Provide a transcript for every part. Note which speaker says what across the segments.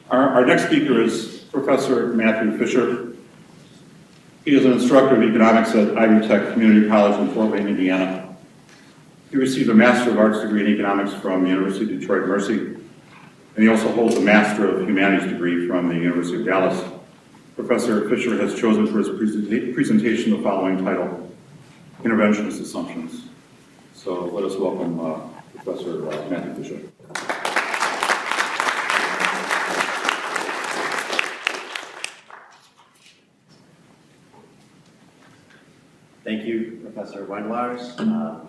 Speaker 1: Our next speaker is Professor Matthew Fisher. He is an instructor of economics at Ivy Tech Community College in Fort Wayne, Indiana. He received a Master of Arts degree in economics from the University of Detroit Mercy, and he also holds a Master of Humanities degree from the University of Dallas. Professor Fisher has chosen for his presentation the following title, Interventionist Assumptions. So let us welcome Professor Matthew Fisher.
Speaker 2: Thank you, Professor Wendlars.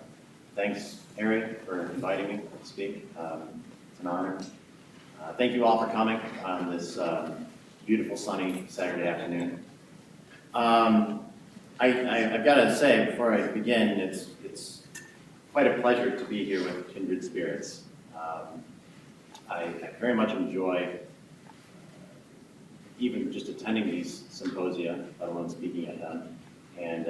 Speaker 2: Thanks, Harry, for inviting me to speak. It's an honor. Thank you all for coming on this beautiful sunny Saturday afternoon. I've got to say, before I begin, it's quite a pleasure to be here with kindred spirits. I very much enjoy even just attending these symposia, let alone speaking at them. And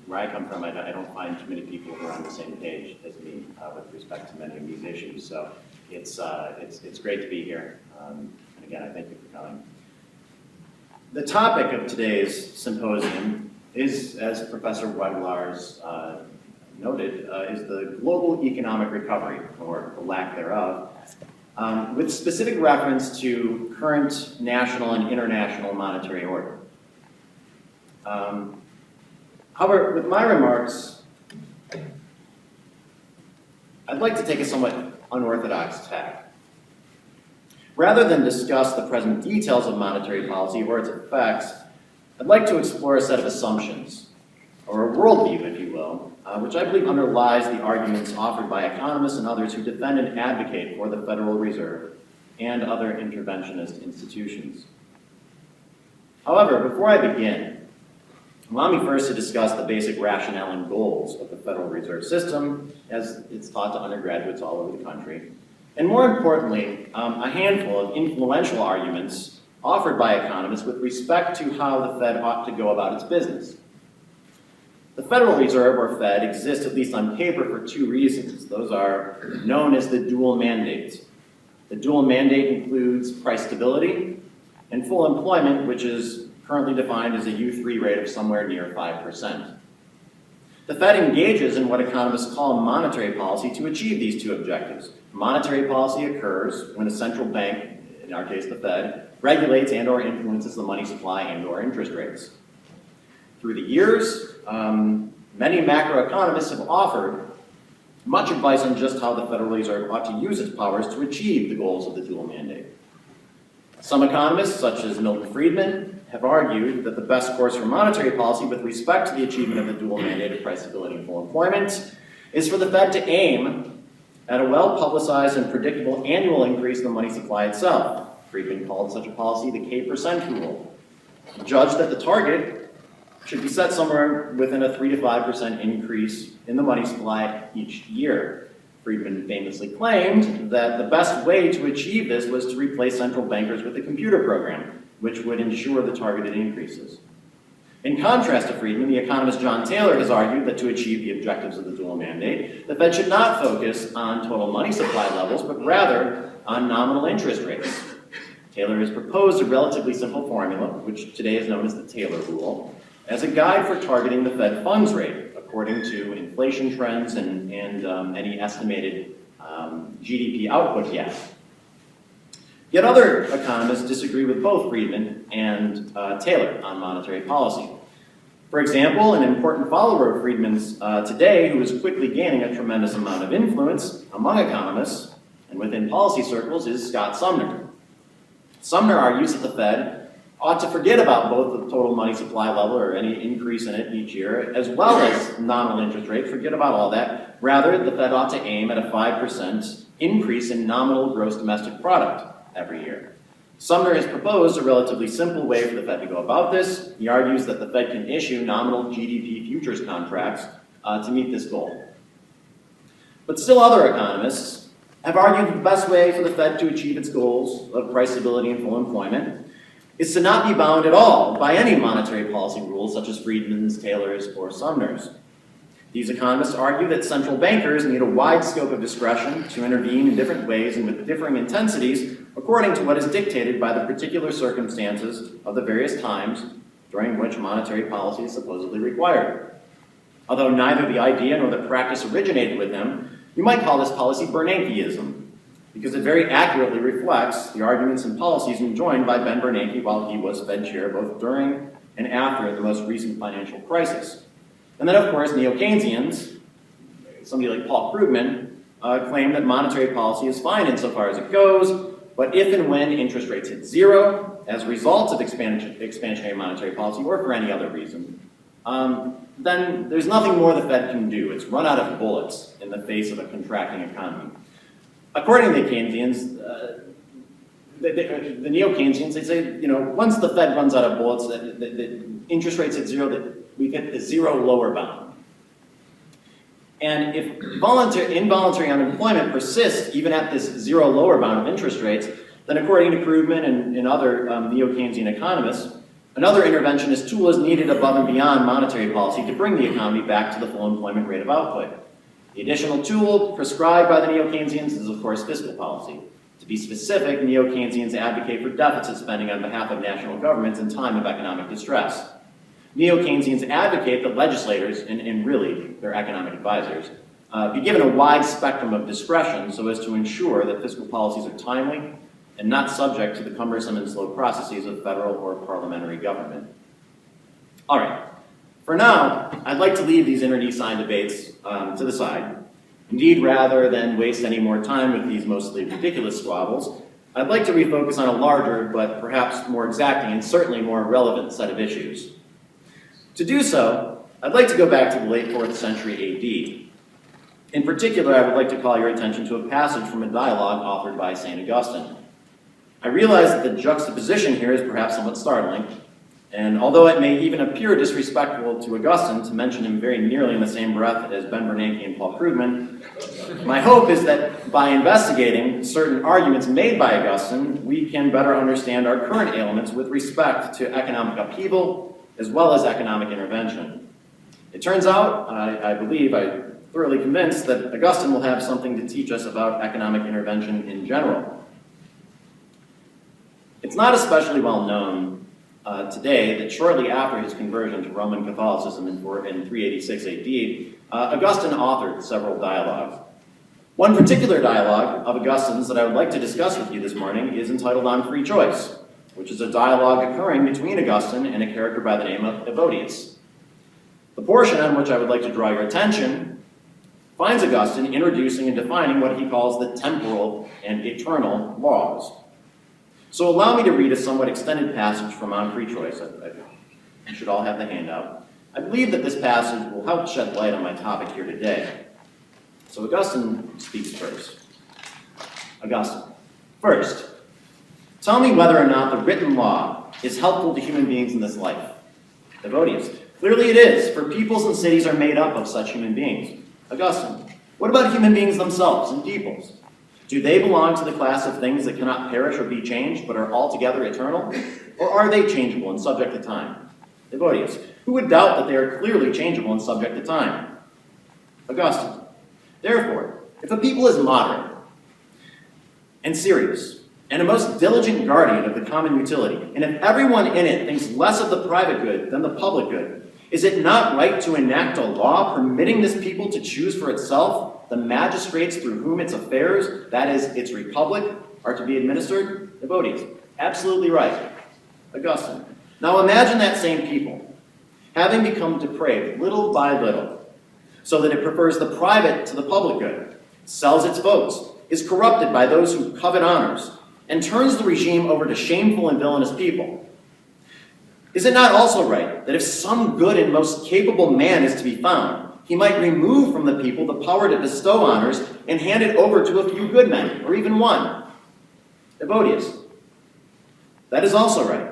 Speaker 2: where I come from, I don't find too many people who are on the same page as me with respect to many of these issues. So it's great to be here. And again, I thank you for coming. The topic of today's symposium is, as Professor Wendlars noted, is the global economic recovery, or the lack thereof, with specific reference to current national and international monetary order. However, with my remarks, I'd like to take a somewhat unorthodox tack. Rather than discuss the present details of monetary policy or its effects, I'd like to explore a set of assumptions, or a worldview, if you will, which I believe underlies the arguments offered by economists and others who defend and advocate for the Federal Reserve and other interventionist institutions. However, before I begin, allow me first to discuss the basic rationale and goals of the Federal Reserve System as it's taught to undergraduates all over the country. And more importantly, a handful of influential arguments offered by economists with respect to how the Fed ought to go about its business. The Federal Reserve, or Fed, exists at least on paper for two reasons. Those are known as the dual mandates. The dual mandate includes price stability and full employment, which is currently defined as a U3 rate of somewhere near 5%. The Fed engages in what economists call monetary policy to achieve these two objectives. Monetary policy occurs when a central bank, in our case the Fed, regulates and or influences the money supply and or interest rates. Through the years, many macroeconomists have offered much advice on just how the Federal Reserve ought to use its powers to achieve the goals of the dual mandate. Some economists, such as Milton Friedman, have argued that the best course for monetary policy with respect to the achievement of the dual mandate of price stability and full employment is for the Fed to aim at a well-publicized and predictable annual increase in the money supply itself. Friedman called such a policy the K% rule. He judged that the target should be set somewhere within a 3 to 5% increase in the money supply each year. Friedman famously claimed that the best way to achieve this was to replace central bankers with a computer program, which would ensure the targeted increases. In contrast to Friedman, the economist John Taylor has argued that to achieve the objectives of the dual mandate, the Fed should not focus on total money supply levels, but rather on nominal interest rates. Taylor has proposed a relatively simple formula, which today is known as the Taylor rule, as a guide for targeting the Fed funds rate, according to inflation trends and any estimated GDP output gap. Yet other economists disagree with both Friedman and Taylor on monetary policy. For example, an important follower of Friedman's today, who is quickly gaining a tremendous amount of influence among economists and within policy circles, is Scott Sumner. Sumner argues that the Fed ought to forget about both the total money supply level or any increase in it each year, as well as nominal interest rate, forget about all that. Rather, the Fed ought to aim at a 5% increase in nominal gross domestic product every year. Sumner has proposed a relatively simple way for the Fed to go about this. He argues that the Fed can issue nominal GDP futures contracts to meet this goal. But still other economists have argued that the best way for the Fed to achieve its goals of price stability and full employment is to not be bound at all by any monetary policy rules such as Friedman's, Taylor's, or Sumner's. These economists argue that central bankers need a wide scope of discretion to intervene in different ways and with differing intensities according to what is dictated by the particular circumstances of the various times during which monetary policy is supposedly required. Although neither the idea nor the practice originated with him, you might call this policy Bernankeism, because it very accurately reflects the arguments and policies enjoined by Ben Bernanke while he was Fed chair both during and after the most recent financial crisis. And then, of course, neo-Keynesians, somebody like Paul Krugman, claim that monetary policy is fine insofar as it goes, but if and when interest rates hit zero as a result of expansionary monetary policy or for any other reason, then there's nothing more the Fed can do. It's run out of bullets in the face of a contracting economy. According to the Keynesians, the neo-Keynesians, they say, once the Fed runs out of bullets, the interest rates at zero, that we get the zero lower bound. And if involuntary unemployment persists even at this zero lower bound of interest rates, then according to Krugman and other neo-Keynesian economists, another interventionist tool is needed above and beyond monetary policy to bring the economy back to the full employment rate of output. The additional tool prescribed by the neo-Keynesians is, of course, fiscal policy. To be specific, neo-Keynesians advocate for deficit spending on behalf of national governments in time of economic distress. Neo-Keynesians advocate that legislators, and really their economic advisors, be given a wide spectrum of discretion so as to ensure that fiscal policies are timely and not subject to the cumbersome and slow processes of federal or parliamentary government. All right, for now, I'd like to leave these internecine debates to the side. Indeed, rather than waste any more time with these mostly ridiculous squabbles, I'd like to refocus on a larger, but perhaps more exacting and certainly more relevant set of issues. To do so, I'd like to go back to the late 4th century AD. In particular, I would like to call your attention to a passage from a dialogue authored by St. Augustine. I realize that the juxtaposition here is perhaps somewhat startling, and although it may even appear disrespectful to Augustine to mention him very nearly in the same breath as Ben Bernanke and Paul Krugman, my hope is that by investigating certain arguments made by Augustine, we can better understand our current ailments with respect to economic upheaval as well as economic intervention. It turns out, I'm thoroughly convinced that Augustine will have something to teach us about economic intervention in general. It's not especially well known today that shortly after his conversion to Roman Catholicism in 386 AD, Augustine authored several dialogues. One particular dialogue of Augustine's that I would like to discuss with you this morning is entitled On Free Choice, which is a dialogue occurring between Augustine and a character by the name of Evodius. The portion on which I would like to draw your attention finds Augustine introducing and defining what he calls the temporal and eternal laws. So allow me to read a somewhat extended passage from On Free Choice. You should all have the handout. I believe that this passage will help shed light on my topic here today. So Augustine speaks first. Augustine, first, tell me whether or not the written law is helpful to human beings in this life. Evodius, clearly it is, for peoples and cities are made up of such human beings. Augustine, what about human beings themselves and peoples? Do they belong to the class of things that cannot perish or be changed, but are altogether eternal? Or are they changeable and subject to time? Evodius, who would doubt that they are clearly changeable and subject to time? Augustine, therefore, if a people is moderate and serious, and a most diligent guardian of the common utility, and if everyone in it thinks less of the private good than the public good, is it not right to enact a law permitting this people to choose for itself the magistrates through whom its affairs, that is, its republic, are to be administered? Evodius, absolutely right. Augustine, now imagine that same people, having become depraved little by little, so that it prefers the private to the public good, sells its votes, is corrupted by those who covet honors, and turns the regime over to shameful and villainous people. Is it not also right that if some good and most capable man is to be found, he might remove from the people the power to bestow honors and hand it over to a few good men, or even one? Evodius, that is also right.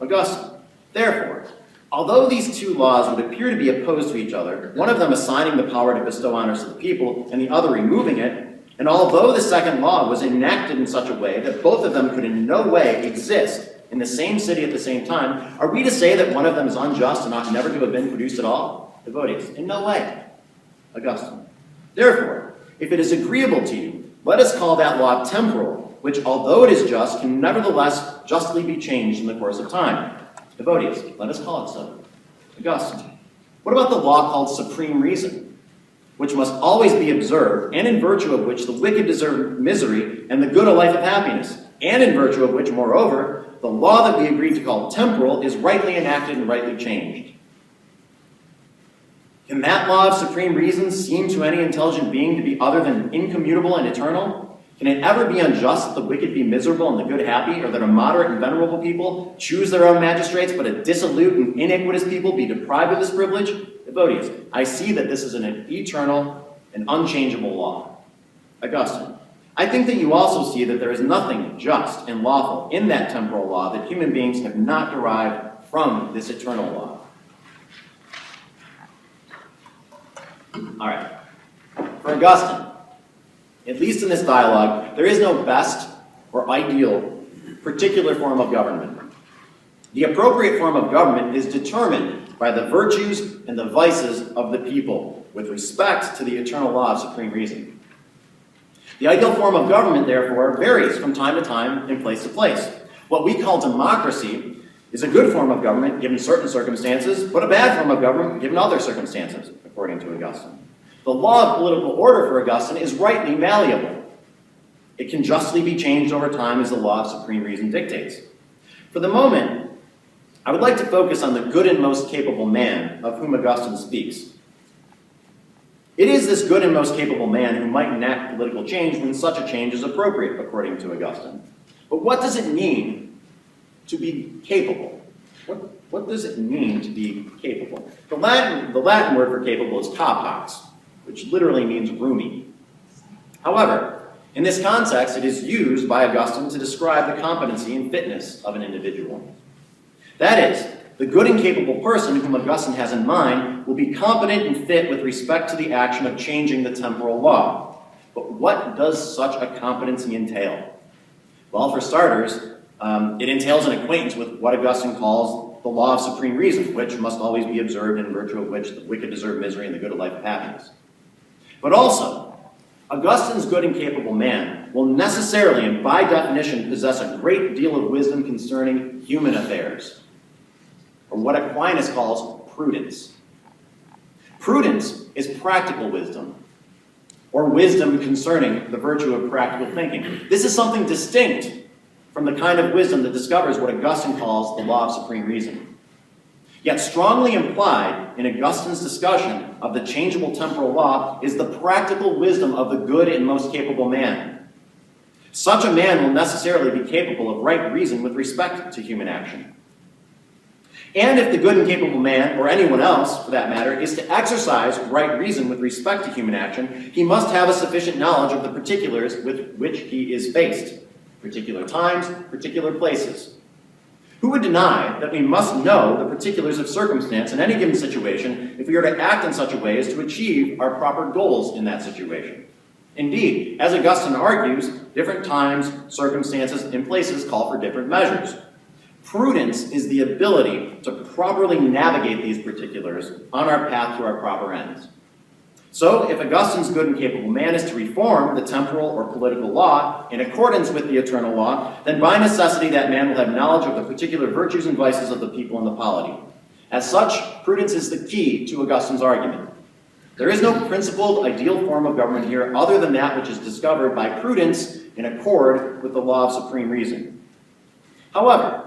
Speaker 2: Augustine, therefore, although these two laws would appear to be opposed to each other, one of them assigning the power to bestow honors to the people and the other removing it, and although the second law was enacted in such a way that both of them could in no way exist in the same city at the same time, are we to say that one of them is unjust and ought never to have been produced at all? Evodius, in no way. Augustine. Therefore, if it is agreeable to you, let us call that law temporal, which, although it is just, can nevertheless justly be changed in the course of time. Evodius, let us call it so. Augustine. What about the law called supreme reason, which must always be observed, and in virtue of which the wicked deserve misery and the good a life of happiness, and in virtue of which, moreover, the law that we agreed to call temporal is rightly enacted and rightly changed? Can that law of supreme reason seem to any intelligent being to be other than incommutable and eternal? Can it ever be unjust that the wicked be miserable and the good happy, or that a moderate and venerable people choose their own magistrates, but a dissolute and iniquitous people be deprived of this privilege? Evodius, I see that this is an eternal and unchangeable law. Augustine, I think that you also see that there is nothing just and lawful in that temporal law that human beings have not derived from this eternal law. All right. For Augustine, at least in this dialogue, there is no best or ideal particular form of government. The appropriate form of government is determined by the virtues and the vices of the people with respect to the eternal law of supreme reason. The ideal form of government, therefore, varies from time to time and place to place. What we call democracy is a good form of government given certain circumstances, but a bad form of government given other circumstances, according to Augustine. The law of political order for Augustine is rightly malleable. It can justly be changed over time as the law of supreme reason dictates. For the moment, I would like to focus on the good and most capable man of whom Augustine speaks. It is this good and most capable man who might enact political change when such a change is appropriate, according to Augustine. But what does it mean to be capable? What does it mean to be capable? The Latin word for capable is capax, which literally means roomy. However, in this context, it is used by Augustine to describe the competency and fitness of an individual. That is, the good and capable person whom Augustine has in mind will be competent and fit with respect to the action of changing the temporal law. But what does such a competency entail? Well, for starters, it entails an acquaintance with what Augustine calls the law of supreme reason, which must always be observed, in virtue of which the wicked deserve misery and the good a life of happiness. But also, Augustine's good and capable man will necessarily and by definition possess a great deal of wisdom concerning human affairs, or what Aquinas calls prudence. Prudence is practical wisdom, or wisdom concerning the virtue of practical thinking. This is something distinct from the kind of wisdom that discovers what Augustine calls the law of supreme reason. Yet strongly implied in Augustine's discussion of the changeable temporal law is the practical wisdom of the good and most capable man. Such a man will necessarily be capable of right reason with respect to human action. And if the good and capable man, or anyone else for that matter, is to exercise right reason with respect to human action, he must have a sufficient knowledge of the particulars with which he is faced, particular times, particular places. Who would deny that we must know the particulars of circumstance in any given situation if we are to act in such a way as to achieve our proper goals in that situation? Indeed, as Augustine argues, different times, circumstances, and places call for different measures. Prudence is the ability to properly navigate these particulars on our path to our proper ends. So, if Augustine's good and capable man is to reform the temporal or political law in accordance with the eternal law, then by necessity that man will have knowledge of the particular virtues and vices of the people in the polity. As such, prudence is the key to Augustine's argument. There is no principled, ideal form of government here other than that which is discovered by prudence in accord with the law of supreme reason. However,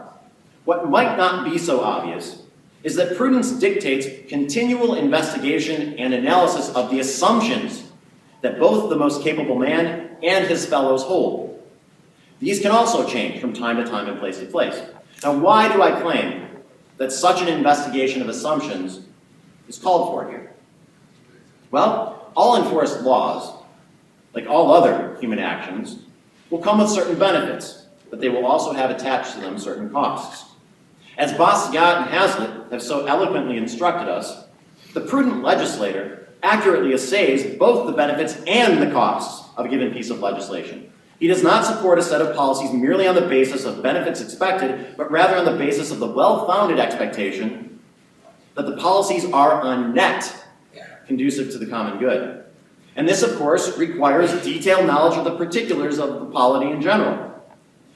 Speaker 2: what might not be so obvious is that prudence dictates continual investigation and analysis of the assumptions that both the most capable man and his fellows hold. These can also change from time to time and place to place. Now, why do I claim that such an investigation of assumptions is called for here? Well, all enforced laws, like all other human actions, will come with certain benefits, but they will also have attached to them certain costs. As Bastiat and Hazlitt have so eloquently instructed us, the prudent legislator accurately assays both the benefits and the costs of a given piece of legislation. He does not support a set of policies merely on the basis of benefits expected, but rather on the basis of the well-founded expectation that the policies are on net conducive to the common good. And this, of course, requires detailed knowledge of the particulars of the polity in general,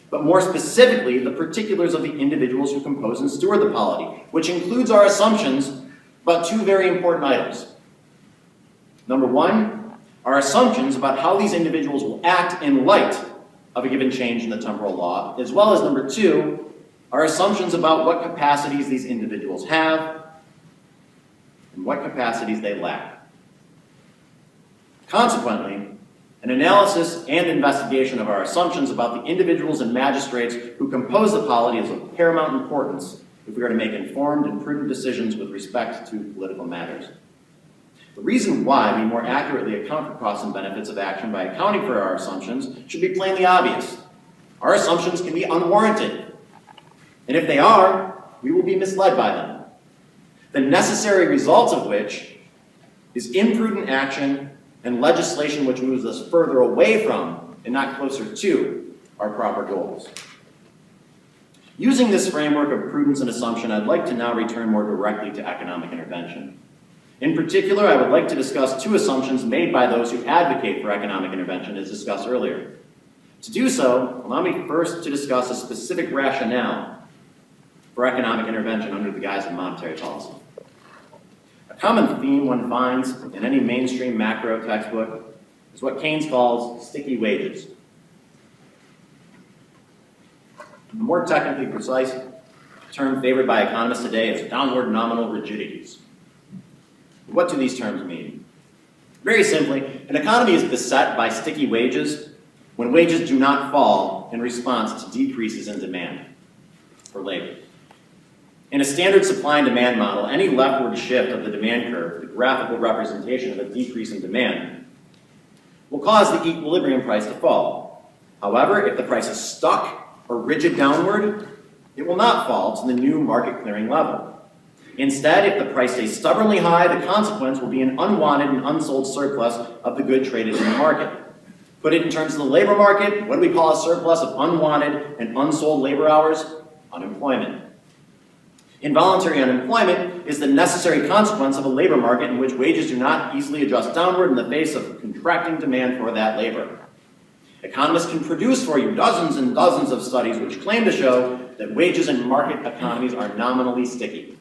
Speaker 2: but more specifically, the particulars of the individuals who compose and steward the polity, which includes our assumptions about two very important items. Number one, our assumptions about how these individuals will act in light of a given change in the temporal law, as well as number two, our assumptions about what capacities these individuals have and what capacities they lack. Consequently, an analysis and investigation of our assumptions about the individuals and magistrates who compose the polity is of paramount importance if we are to make informed and prudent decisions with respect to political matters. The reason why we more accurately account for costs and benefits of action by accounting for our assumptions should be plainly obvious. Our assumptions can be unwarranted, and if they are, we will be misled by them. The necessary result of which is imprudent action and legislation which moves us further away from and not closer to our proper goals. Using this framework of prudence and assumption, I'd like to now return more directly to economic intervention. In particular, I would like to discuss two assumptions made by those who advocate for economic intervention, as discussed earlier. To do so, allow me first to discuss a specific rationale for economic intervention under the guise of monetary policy. A common theme one finds in any mainstream macro textbook is what Keynes calls sticky wages. The more technically precise term favored by economists today is downward nominal rigidities. What do these terms mean? Very simply, an economy is beset by sticky wages when wages do not fall in response to decreases in demand for labor. In a standard supply and demand model, any leftward shift of the demand curve, the graphical representation of a decrease in demand, will cause the equilibrium price to fall. However, if the price is stuck or rigid downward, it will not fall to the new market clearing level. Instead, if the price stays stubbornly high, the consequence will be an unwanted and unsold surplus of the good traded in the market. Put it in terms of the labor market, what do we call a surplus of unwanted and unsold labor hours? Unemployment. Involuntary unemployment is the necessary consequence of a labor market in which wages do not easily adjust downward in the face of contracting demand for that labor. Economists can produce for you dozens and dozens of studies which claim to show that wages in market economies are nominally sticky.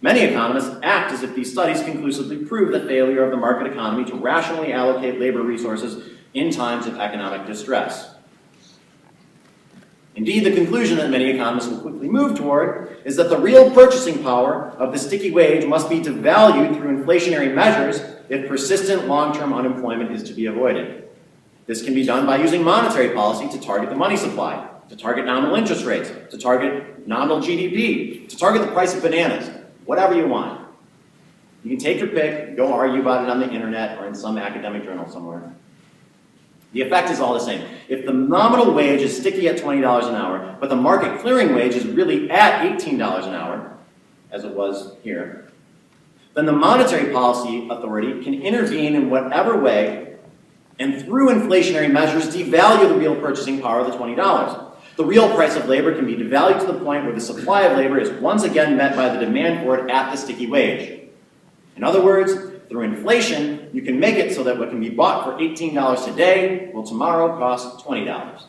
Speaker 2: Many economists act as if these studies conclusively prove the failure of the market economy to rationally allocate labor resources in times of economic distress. Indeed, the conclusion that many economists will quickly move toward is that the real purchasing power of the sticky wage must be devalued through inflationary measures if persistent long-term unemployment is to be avoided. This can be done by using monetary policy to target the money supply, to target nominal interest rates, to target nominal GDP, to target the price of bananas. Whatever you want. You can take your pick, go argue about it on the internet or in some academic journal somewhere. The effect is all the same. If the nominal wage is sticky at $20 an hour, but the market clearing wage is really at $18 an hour, as it was here, then the monetary policy authority can intervene in whatever way and through inflationary measures devalue the real purchasing power of the $20. The real price of labor can be devalued to the point where the supply of labor is once again met by the demand for it at the sticky wage. In other words, through inflation, you can make it so that what can be bought for $18 today will tomorrow cost $20.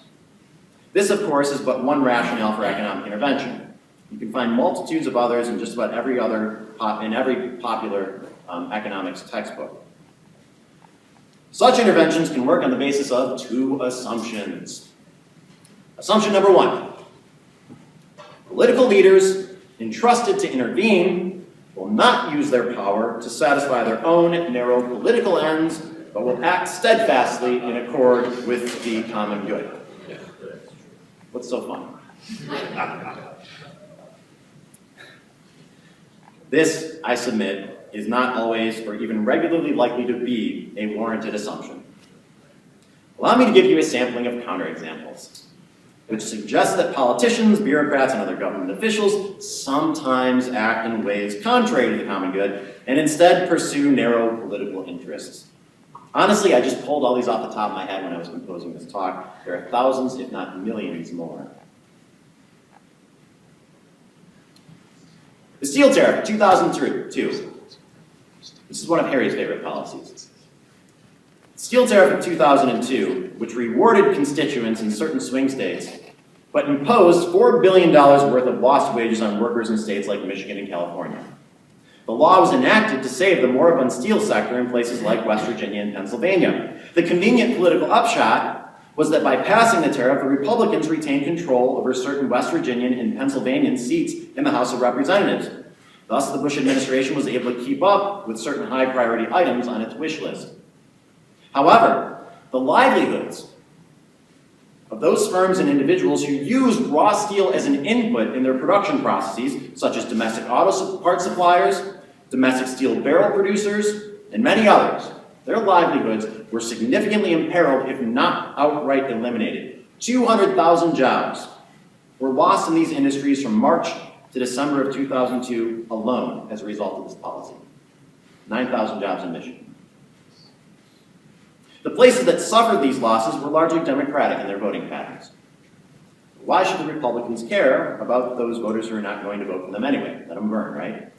Speaker 2: This, of course, is but one rationale for economic intervention. You can find multitudes of others in just about every popular economics textbook. Such interventions can work on the basis of two assumptions. Assumption number one, political leaders entrusted to intervene will not use their power to satisfy their own narrow political ends, but will act steadfastly in accord with the common good. What's so fun? This, I submit, is not always or even regularly likely to be a warranted assumption. Allow me to give you a sampling of counterexamples, which suggests that politicians, bureaucrats, and other government officials sometimes act in ways contrary to the common good and instead pursue narrow political interests. Honestly, I just pulled all these off the top of my head when I was composing this talk. There are thousands, if not millions more. The steel tariff, 2002. This is one of Harry's favorite policies. The steel tariff of 2002, which rewarded constituents in certain swing states, but imposed $4 billion worth of lost wages on workers in states like Michigan and California. The law was enacted to save the moribund steel sector in places like West Virginia and Pennsylvania. The convenient political upshot was that by passing the tariff, the Republicans retained control over certain West Virginian and Pennsylvanian seats in the House of Representatives. Thus, the Bush administration was able to keep up with certain high-priority items on its wish list. However, the livelihoods of those firms and individuals who use raw steel as an input in their production processes, such as domestic auto parts suppliers, domestic steel barrel producers, and many others, their livelihoods were significantly imperiled, if not outright eliminated. 200,000 jobs were lost in these industries from March to December of 2002 alone as a result of this policy. 9,000 jobs in Michigan. The places that suffered these losses were largely Democratic in their voting patterns. Why should the Republicans care about those voters who are not going to vote for them anyway? Let them burn, right?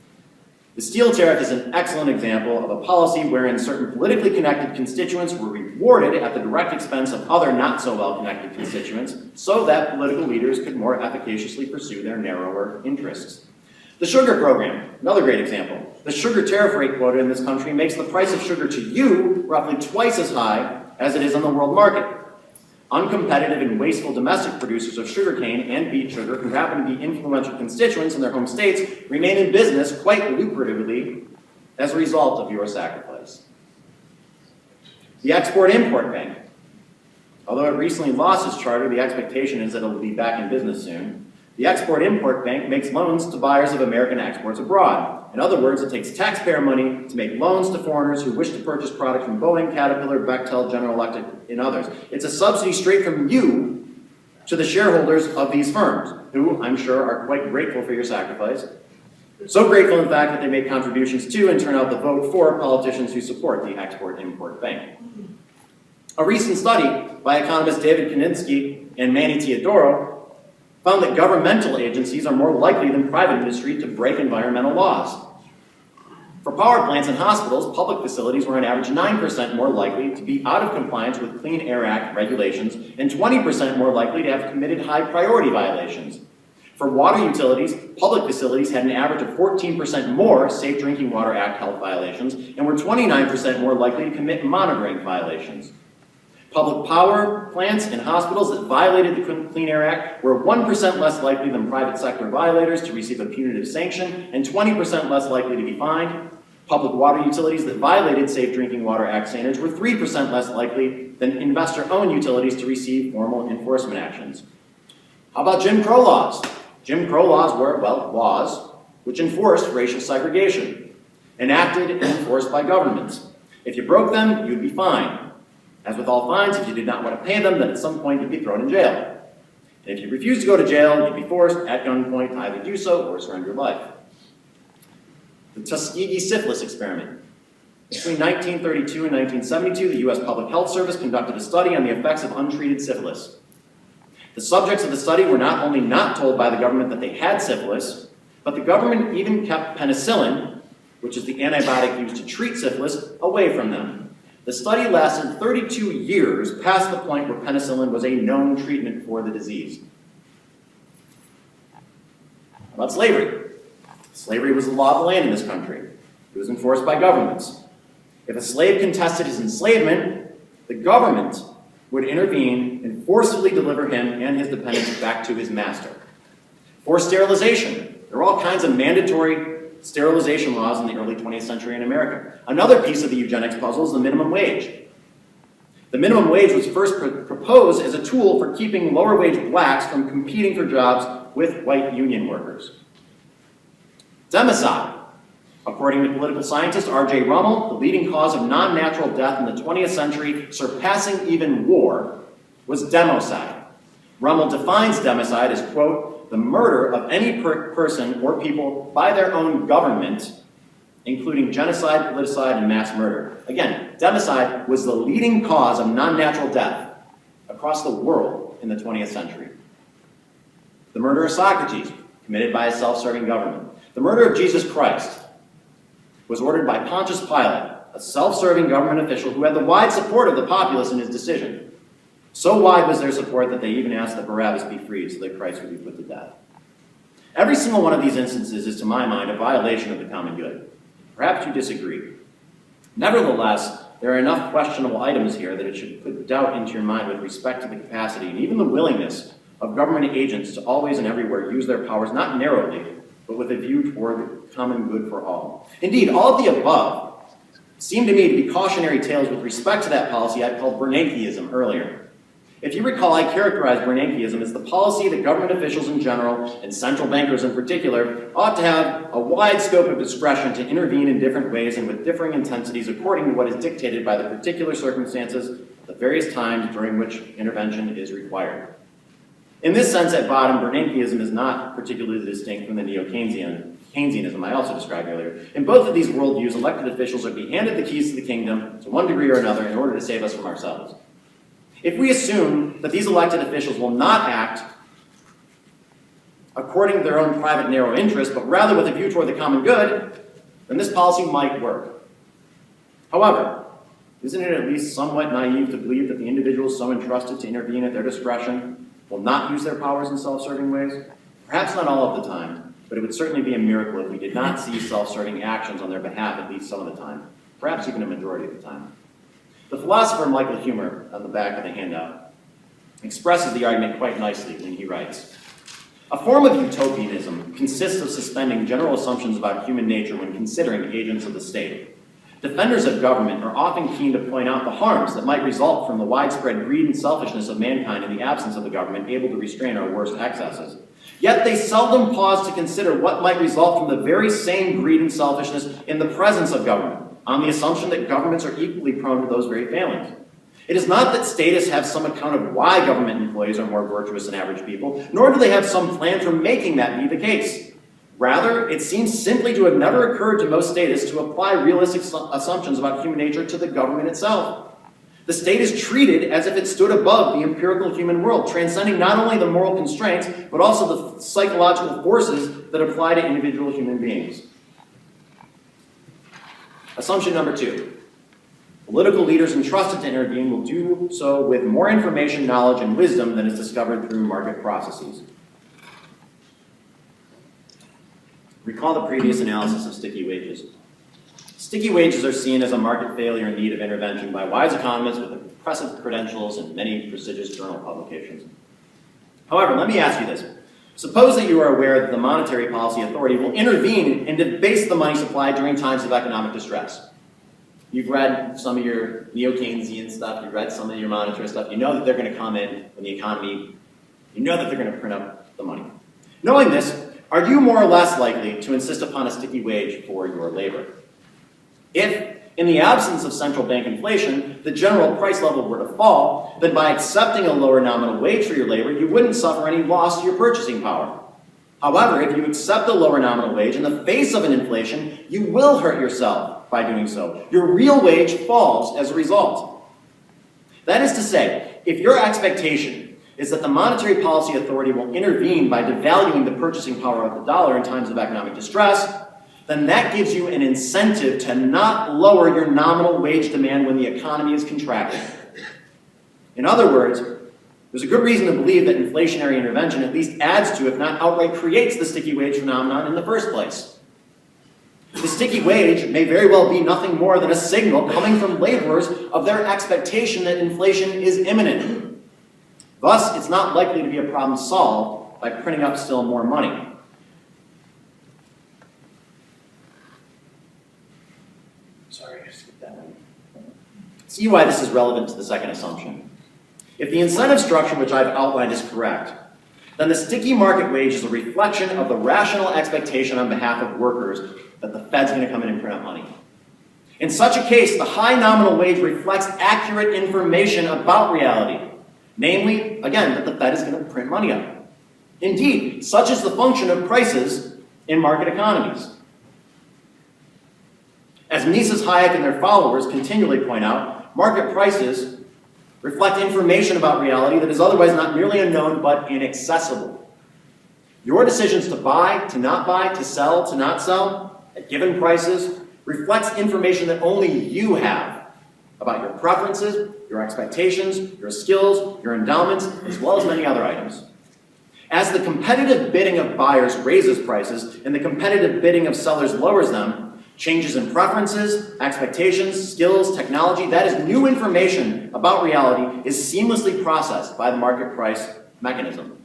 Speaker 2: The steel tariff is an excellent example of a policy wherein certain politically connected constituents were rewarded at the direct expense of other not so well-connected constituents so that political leaders could more efficaciously pursue their narrower interests. The sugar program, another great example. The sugar tariff rate quota in this country makes the price of sugar to you roughly twice as high as it is on the world market. Uncompetitive and wasteful domestic producers of sugarcane and beet sugar, who happen to be influential constituents in their home states, remain in business quite lucratively as a result of your sacrifice. The Export-Import Bank. Although it recently lost its charter, the expectation is that it will be back in business soon. The Export-Import Bank makes loans to buyers of American exports abroad. In other words, it takes taxpayer money to make loans to foreigners who wish to purchase products from Boeing, Caterpillar, Bechtel, General Electric, and others. It's a subsidy straight from you to the shareholders of these firms, who I'm sure are quite grateful for your sacrifice. So grateful, in fact, that they make contributions to and turn out the vote for politicians who support the Export-Import Bank. A recent study by economists David Kaninsky and Manny Teodoro found that governmental agencies are more likely than private industry to break environmental laws. For power plants and hospitals, public facilities were on average 9% more likely to be out of compliance with Clean Air Act regulations and 20% more likely to have committed high priority violations. For water utilities, public facilities had an average of 14% more Safe Drinking Water Act health violations and were 29% more likely to commit monitoring violations. Public power plants and hospitals that violated the Clean Air Act were 1% less likely than private sector violators to receive a punitive sanction and 20% less likely to be fined. Public water utilities that violated Safe Drinking Water Act standards were 3% less likely than investor-owned utilities to receive formal enforcement actions. How about Jim Crow laws? Jim Crow laws were, well, laws which enforced racial segregation, enacted and enforced by governments. If you broke them, you'd be fined. As with all fines, if you did not want to pay them, then at some point you'd be thrown in jail. And if you refused to go to jail, you'd be forced at gunpoint to either do so or surrender your life. The Tuskegee syphilis experiment. Between 1932 and 1972, the U.S. Public Health Service conducted a study on the effects of untreated syphilis. The subjects of the study were not only not told by the government that they had syphilis, but the government even kept penicillin, which is the antibiotic used to treat syphilis, away from them. The study lasted 32 years, past the point where penicillin was a known treatment for the disease. How about slavery? Slavery was the law of the land in this country. It was enforced by governments. If a slave contested his enslavement, the government would intervene and forcibly deliver him and his dependents back to his master. Forced sterilization. There were all kinds of mandatory sterilization laws in the early 20th century in America. Another piece of the eugenics puzzle is the minimum wage. The minimum wage was first proposed as a tool for keeping lower wage blacks from competing for jobs with white union workers. Democide. According to political scientist R.J. Rummel, the leading cause of non-natural death in the 20th century, surpassing even war, was democide. Rummel defines democide as, quote, the murder of any person or people by their own government, including genocide, politicide, and mass murder. Again, democide was the leading cause of non-natural death across the world in the 20th century. The murder of Socrates, committed by a self-serving government. The murder of Jesus Christ was ordered by Pontius Pilate, a self-serving government official who had the wide support of the populace in his decision. So wide was their support that they even asked that Barabbas be freed so that Christ would be put to death. Every single one of these instances is, to my mind, a violation of the common good. Perhaps you disagree. Nevertheless, there are enough questionable items here that it should put doubt into your mind with respect to the capacity and even the willingness of government agents to always and everywhere use their powers not narrowly, but with a view toward the common good for all. Indeed, all of the above seem to me to be cautionary tales with respect to that policy I called Bernankeism earlier. If you recall, I characterized Bernankeism as the policy that government officials in general, and central bankers in particular, ought to have a wide scope of discretion to intervene in different ways and with differing intensities according to what is dictated by the particular circumstances at the various times during which intervention is required. In this sense, at bottom, Bernankeism is not particularly distinct from the Keynesianism I also described earlier. In both of these worldviews, elected officials are to be handed the keys to the kingdom to one degree or another in order to save us from ourselves. If we assume that these elected officials will not act according to their own private narrow interest, but rather with a view toward the common good, then this policy might work. However, isn't it at least somewhat naive to believe that the individuals so entrusted to intervene at their discretion will not use their powers in self-serving ways? Perhaps not all of the time, but it would certainly be a miracle if we did not see self-serving actions on their behalf at least some of the time, perhaps even a majority of the time. The philosopher Michael Huemer, on the back of the handout, expresses the argument quite nicely when he writes, "A form of utopianism consists of suspending general assumptions about human nature when considering agents of the state. Defenders of government are often keen to point out the harms that might result from the widespread greed and selfishness of mankind in the absence of the government able to restrain our worst excesses. Yet they seldom pause to consider what might result from the very same greed and selfishness in the presence of government, on the assumption that governments are equally prone to those very failings. It is not that statists have some account of why government employees are more virtuous than average people, nor do they have some plan for making that be the case. Rather, it seems simply to have never occurred to most statists to apply realistic assumptions about human nature to the government itself. The state is treated as if it stood above the empirical human world, transcending not only the moral constraints, but also the psychological forces that apply to individual human beings." Assumption number 2. Political leaders entrusted to intervene will do so with more information, knowledge, and wisdom than is discovered through market processes. Recall the previous analysis of sticky wages. Sticky wages are seen as a market failure in need of intervention by wise economists with impressive credentials and many prestigious journal publications. However, let me ask you this. Suppose that you are aware that the Monetary Policy Authority will intervene and debase the money supply during times of economic distress. You've read some of your neo-Keynesian stuff, you've read some of your monetary stuff, you know that they're going to come in when the economy, you know that they're going to print up the money. Knowing this, are you more or less likely to insist upon a sticky wage for your labor? If, in the absence of central bank inflation, the general price level were to fall, then by accepting a lower nominal wage for your labor, you wouldn't suffer any loss to your purchasing power. However, if you accept a lower nominal wage in the face of an inflation, you will hurt yourself by doing so. Your real wage falls as a result. That is to say, if your expectation is that the Monetary Policy Authority will intervene by devaluing the purchasing power of the dollar in times of economic distress, then that gives you an incentive to not lower your nominal wage demand when the economy is contracting. In other words, there's a good reason to believe that inflationary intervention at least adds to, if not outright creates, the sticky wage phenomenon in the first place. The sticky wage may very well be nothing more than a signal coming from laborers of their expectation that inflation is imminent. Thus, it's not likely to be a problem solved by printing up still more money. Sorry, I skipped that one. See why this is relevant to the second assumption. If the incentive structure which I've outlined is correct, then the sticky market wage is a reflection of the rational expectation on behalf of workers that the Fed's going to come in and print up money. In such a case, the high nominal wage reflects accurate information about reality. Namely, again, that the Fed is going to print money up. Indeed, such is the function of prices in market economies. As Mises, Hayek, and their followers continually point out, market prices reflect information about reality that is otherwise not merely unknown but inaccessible. Your decisions to buy, to not buy, to sell, to not sell, at given prices, reflects information that only you have about your preferences, your expectations, your skills, your endowments, as well as many other items. As the competitive bidding of buyers raises prices and the competitive bidding of sellers lowers them, changes in preferences, expectations, skills, technology, that is new information about reality, is seamlessly processed by the market price mechanism.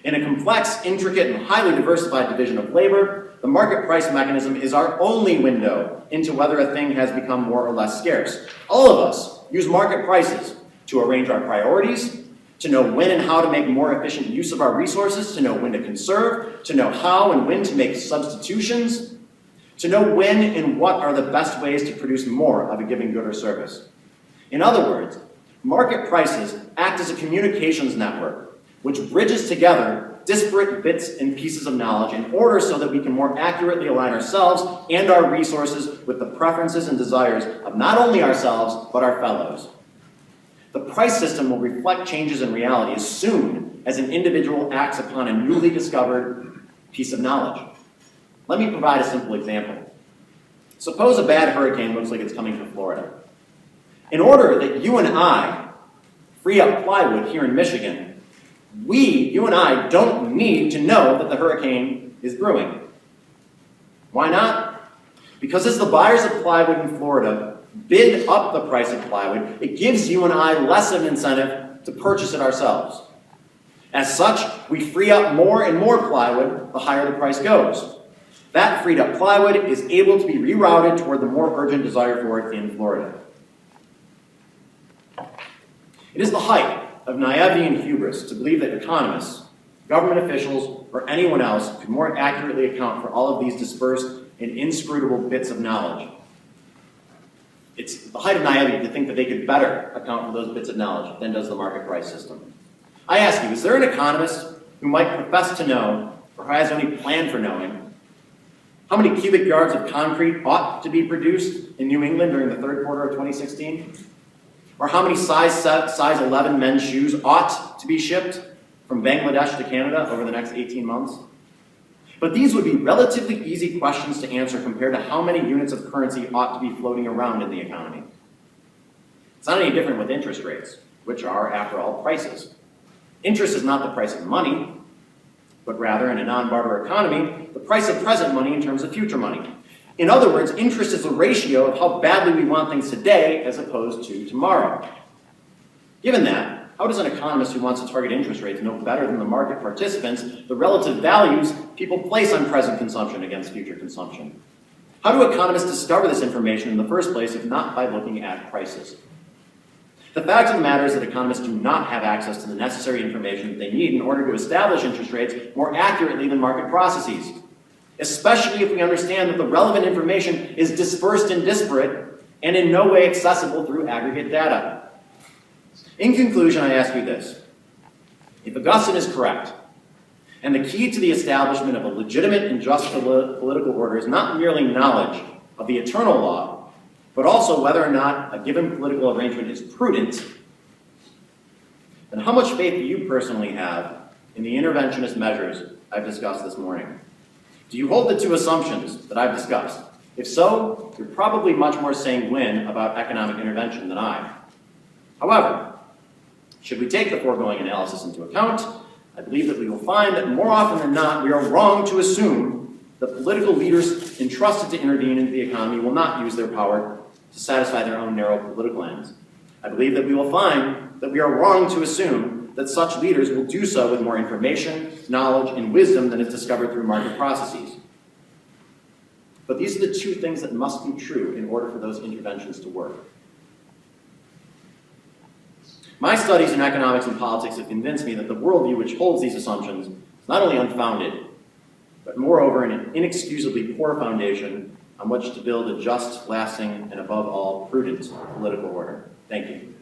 Speaker 2: In a complex, intricate, and highly diversified division of labor, the market price mechanism is our only window into whether a thing has become more or less scarce. All of us use market prices to arrange our priorities, to know when and how to make more efficient use of our resources, to know when to conserve, to know how and when to make substitutions, to know when and what are the best ways to produce more of a given good or service. In other words, market prices act as a communications network which bridges together disparate bits and pieces of knowledge in order so that we can more accurately align ourselves and our resources with the preferences and desires of not only ourselves, but our fellows. The price system will reflect changes in reality as soon as an individual acts upon a newly discovered piece of knowledge. Let me provide a simple example. Suppose a bad hurricane looks like it's coming from Florida. In order that you and I free up plywood here in Michigan, you and I, don't need to know that the hurricane is brewing. Why not? Because as the buyers of plywood in Florida bid up the price of plywood, it gives you and I less of an incentive to purchase it ourselves. As such, we free up more and more plywood the higher the price goes. That freed up plywood is able to be rerouted toward the more urgent desire for it in Florida. It is the height of Naevian hubris to believe that economists, government officials, or anyone else could more accurately account for all of these dispersed and inscrutable bits of knowledge. It's the height of naivety to think that they could better account for those bits of knowledge than does the market price system. I ask you, is there an economist who might profess to know, or has any plan for knowing, how many cubic yards of concrete ought to be produced in New England during the third quarter of 2016? Or how many size 11 men's shoes ought to be shipped from Bangladesh to Canada over the next 18 months? But these would be relatively easy questions to answer compared to how many units of currency ought to be floating around in the economy. It's not any different with interest rates, which are, after all, prices. Interest is not the price of money, but rather, in a non-barter economy, the price of present money in terms of future money. In other words, interest is the ratio of how badly we want things today as opposed to tomorrow. Given that, how does an economist who wants to target interest rates know better than the market participants the relative values people place on present consumption against future consumption? How do economists discover this information in the first place if not by looking at prices? The fact of the matter is that economists do not have access to the necessary information that they need in order to establish interest rates more accurately than market processes, especially if we understand that the relevant information is dispersed and disparate and in no way accessible through aggregate data. In conclusion, I ask you this. If Augustine is correct, and the key to the establishment of a legitimate and just political order is not merely knowledge of the eternal law, but also whether or not a given political arrangement is prudent, then how much faith do you personally have in the interventionist measures I've discussed this morning? Do you hold the two assumptions that I've discussed? If so, you're probably much more sanguine about economic intervention than I. However, should we take the foregoing analysis into account, I believe that we will find that more often than not, we are wrong to assume that political leaders entrusted to intervene into the economy will not use their power to satisfy their own narrow political ends. I believe that we will find that we are wrong to assume that such leaders will do so with more information, knowledge, and wisdom than is discovered through market processes. But these are the two things that must be true in order for those interventions to work. My studies in economics and politics have convinced me that the worldview which holds these assumptions is not only unfounded, but moreover an inexcusably poor foundation on which to build a just, lasting, and above all, prudent political order. Thank you.